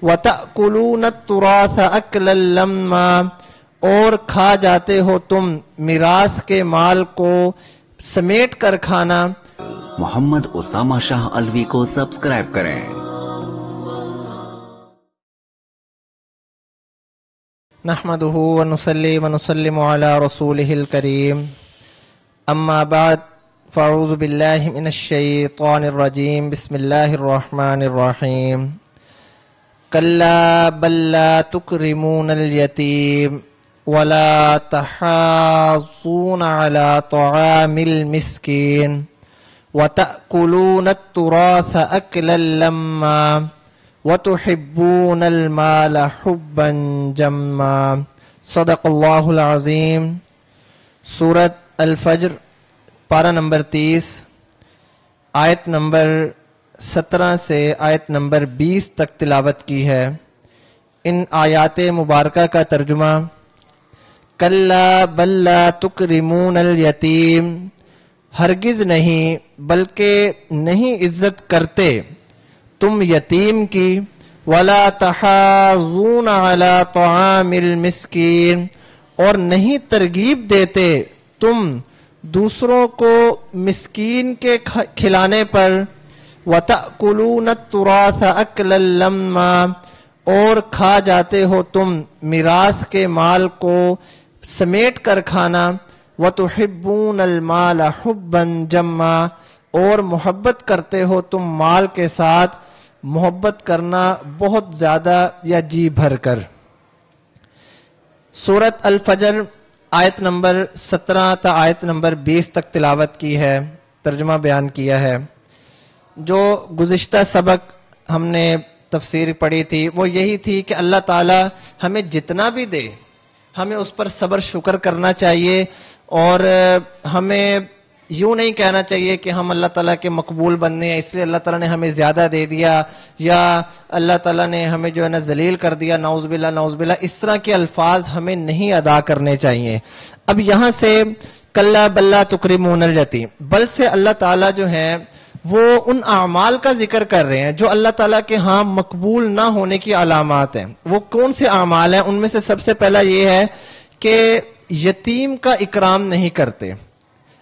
وَتَأْكُلُونَ التُّرَاثَ أَكْلًا لَمًّا، اور کھا جاتے ہو تم میراث کے مال کو سمیٹ کر کھانا۔ محمد اسامہ شاہ الوی کو سبسکرائب کریں۔ نحمده ونصلي ونسلم على رسوله الكريم، اما بعد، فاعوذ باللہ من الشیطان الرجیم، بسم اللہ الرحمن الرحیم۔ کلا بل لا تکرمون الیتیم ولا تحاضون على طعام المسکین وتأکلون التراث اکلا لما وتحبون المال حبا جما۔ صدق اللہ العظیم۔ سورۃ الفجر، پارہ نمبر 30، آیت نمبر 17 سے آیت نمبر 20 تک تلاوت کی ہے۔ ان آیات مبارکہ کا ترجمہ: کلا بل لا تکرمون الیتیم، ہرگز نہیں بلکہ نہیں عزت کرتے تم یتیم کی، ولا تحاضون علی طعام المسکین، اور نہیں ترغیب دیتے تم دوسروں کو مسکین کے کھلانے پر، وَتَأْكُلُونَ التُّرَاثَ أَكْلًا لَمًّا، اور کھا جاتے ہو تم میراث کے مال کو سمیٹ کر کھانا، وَتُحِبُّونَ الْمَالَ حُبًّا جَمًّا، اور محبت کرتے ہو تم مال کے ساتھ محبت کرنا بہت زیادہ یا جی بھر کر۔ سورۃ الفجر، آیت نمبر 17 تا آیت نمبر 20 تک تلاوت کی ہے، ترجمہ بیان کیا ہے۔ جو گزشتہ سبق ہم نے تفسیر پڑھی تھی وہ یہی تھی کہ اللہ تعالی ہمیں جتنا بھی دے ہمیں اس پر صبر شکر کرنا چاہیے، اور ہمیں یوں نہیں کہنا چاہیے کہ ہم اللہ تعالیٰ کے مقبول بننے ہیں اس لیے اللہ تعالیٰ نے ہمیں زیادہ دے دیا، یا اللہ تعالیٰ نے ہمیں جو ہے نا ذلیل کر دیا، نعوذ باللہ نعوذ باللہ، اس طرح کے الفاظ ہمیں نہیں ادا کرنے چاہیے۔ اب یہاں سے کلا بل لا تکرمون الیتیم، بل سے اللہ تعالیٰ جو ہیں وہ ان اعمال کا ذکر کر رہے ہیں جو اللہ تعالیٰ کے ہاں مقبول نہ ہونے کی علامات ہیں۔ وہ کون سے اعمال ہیں؟ ان میں سے سب سے پہلا یہ ہے کہ یتیم کا اکرام نہیں کرتے۔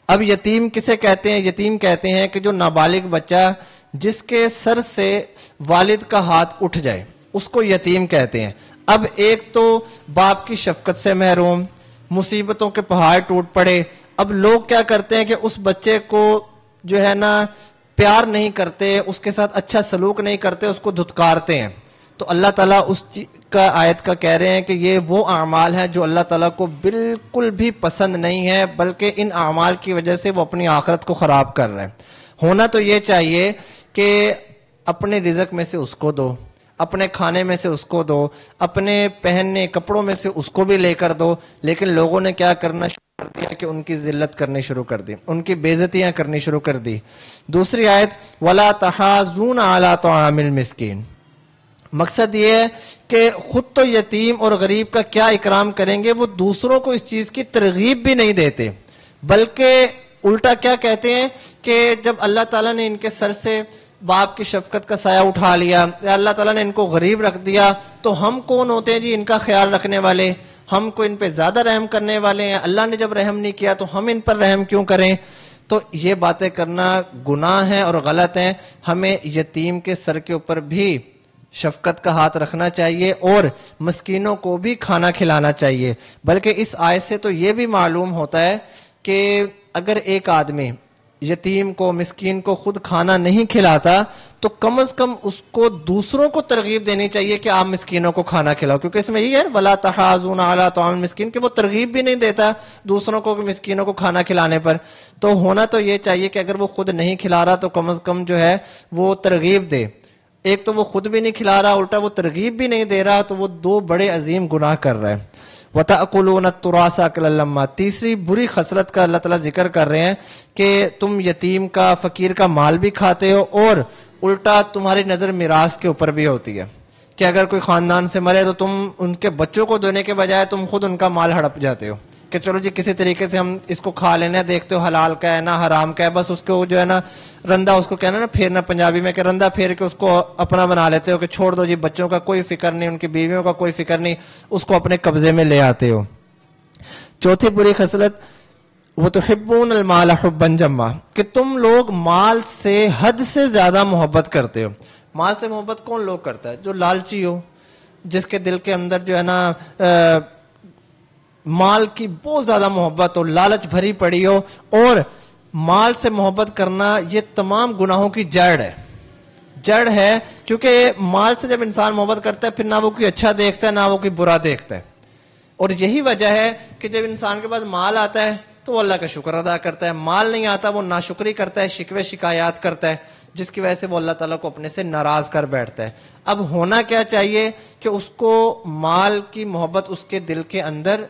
اب یتیم کسے کہتے ہیں؟ یتیم کہتے ہیں کہ جو نابالغ بچہ جس کے سر سے والد کا ہاتھ اٹھ جائے اس کو یتیم کہتے ہیں۔ اب ایک تو باپ کی شفقت سے محروم، مصیبتوں کے پہاڑ ٹوٹ پڑے، اب لوگ کیا کرتے ہیں کہ اس بچے کو جو ہے نا پیار نہیں کرتے، اس کے ساتھ اچھا سلوک نہیں کرتے، اس کو دھتکارتے ہیں۔ تو اللہ تعالیٰ اس کا آیت کا کہہ رہے ہیں کہ یہ وہ اعمال ہیں جو اللہ تعالیٰ کو بالکل بھی پسند نہیں ہے، بلکہ ان اعمال کی وجہ سے وہ اپنی آخرت کو خراب کر رہے ہیں۔ ہونا تو یہ چاہیے کہ اپنے رزق میں سے اس کو دو، اپنے کھانے میں سے اس کو دو، اپنے پہننے کپڑوں میں سے اس کو بھی لے کر دو، لیکن لوگوں نے کیا کرنا شروع کر دیا کہ ان کی ذلت کرنی شروع کر دی، ان کی بے عزتیاں کرنی شروع کر دی۔ دوسری آیت وَلَا تَحَاضُونَ عَلَىٰ طَعَامِ الْمِسْكِينِ، مقصد یہ ہے کہ خود تو یتیم اور غریب کا کیا اکرام کریں گے، وہ دوسروں کو اس چیز کی ترغیب بھی نہیں دیتے، بلکہ الٹا کیا کہتے ہیں کہ جب اللہ تعالیٰ نے ان کے سر سے باپ کی شفقت کا سایہ اٹھا لیا، یا اللہ تعالیٰ نے ان کو غریب رکھ دیا، تو ہم کون ہوتے ہیں جی ان کا خیال رکھنے والے؟ ہم کو ان پہ زیادہ رحم کرنے والے ہیں، اللہ نے جب رحم نہیں کیا تو ہم ان پر رحم کیوں کریں؟ تو یہ باتیں کرنا گناہ ہے اور غلط ہیں۔ ہمیں یتیم کے سر کے اوپر بھی شفقت کا ہاتھ رکھنا چاہیے اور مسکینوں کو بھی کھانا کھلانا چاہیے۔ بلکہ اس آیت سے تو یہ بھی معلوم ہوتا ہے کہ اگر ایک آدمی یتیم کو مسکین کو خود کھانا نہیں کھلاتا تو کم از کم اس کو دوسروں کو ترغیب دینی چاہیے کہ آپ مسکینوں کو کھانا کھلاؤ، کیونکہ اس میں یہ ہے وَلَا تَحَاضُونَ عَلَىٰ طَعَامِ الْمِسْكِينِ کہ وہ ترغیب بھی نہیں دیتا دوسروں کو مسکینوں کو کھانا کھلانے پر۔ تو ہونا تو یہ چاہیے کہ اگر وہ خود نہیں کھلا رہا تو کم از کم جو ہے وہ ترغیب دے۔ ایک تو وہ خود بھی نہیں کھلا رہا، الٹا وہ ترغیب بھی نہیں دے رہا، تو وہ دو بڑے عظیم گناہ کر رہا ہے۔ وَتَأْكُلُونَ التُّرَاثَ أَكْلًا لَمًّا، تیسری بری خصلت کا اللہ تعالیٰ ذکر کر رہے ہیں کہ تم یتیم کا فقیر کا مال بھی کھاتے ہو، اور الٹا تمہاری نظر میراث کے اوپر بھی ہوتی ہے کہ اگر کوئی خاندان سے مرے تو تم ان کے بچوں کو دینے کے بجائے تم خود ان کا مال ہڑپ جاتے ہو۔ کہ چلو جی کسی طریقے سے ہم اس کو کھا لینا، دیکھتے ہو حلال کا ہے نہ حرام کا ہے، بس اس کو جو ہے نا رندہ، اس کو کہنا نا پھیرنا پنجابی میں، کہ رندہ پھیر کے اس کو اپنا بنا لیتے ہو کہ چھوڑ دو جی، بچوں کا کوئی فکر نہیں، ان کی بیویوں کا کوئی فکر نہیں، اس کو اپنے قبضے میں لے آتے ہو۔ چوتھی بری خصلت وَتُحِبُّونَ الْمَالَ حُبًّا جَمًّا، کہ تم لوگ مال سے حد سے زیادہ محبت کرتے ہو۔ مال سے محبت کون لوگ کرتا ہے؟ جو لالچی ہو، جس کے دل کے اندر جو ہے نا مال کی بہت زیادہ محبت ہو، لالچ بھری پڑی ہو، اور مال سے محبت کرنا یہ تمام گناہوں کی جڑ ہے، کیونکہ مال سے جب انسان محبت کرتا ہے پھر نہ وہ کوئی اچھا دیکھتا ہے نہ وہ کوئی برا دیکھتا ہے، اور یہی وجہ ہے کہ جب انسان کے پاس مال آتا ہے تو وہ اللہ کا شکر ادا کرتا ہے، مال نہیں آتا وہ ناشکری کرتا ہے، شکوے شکایات کرتا ہے، جس کی وجہ سے وہ اللہ تعالیٰ کو اپنے سے ناراض کر بیٹھتا ہے۔ اب ہونا کیا چاہیے کہ اس کو مال کی محبت اس کے دل کے اندر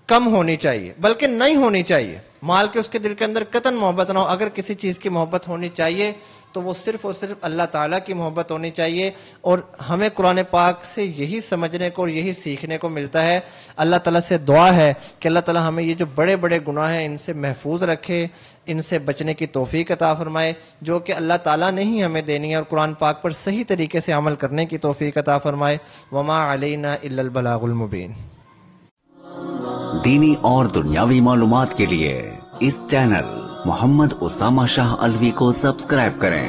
کم ہونی چاہیے، بلکہ نہیں ہونی چاہیے، مال کے اس کے دل کے اندر قطعاً محبت نہ ہو۔ اگر کسی چیز کی محبت ہونی چاہیے تو وہ صرف اور صرف اللہ تعالیٰ کی محبت ہونی چاہیے، اور ہمیں قرآن پاک سے یہی سمجھنے کو اور یہی سیکھنے کو ملتا ہے۔ اللہ تعالیٰ سے دعا ہے کہ اللہ تعالیٰ ہمیں یہ جو بڑے بڑے گناہ ہیں ان سے محفوظ رکھے، ان سے بچنے کی توفیق عطا فرمائے، جو کہ اللہ تعالیٰ نے ہی ہمیں دینی ہے، اور قرآن پاک پر صحیح طریقے سے عمل کرنے کی توفیق عطا فرمائے۔ وما علینا الا البلاغ المبین۔ دینی اور دنیاوی معلومات کے لیے اس چینل محمد اسامہ شاہ الوی کو سبسکرائب کریں۔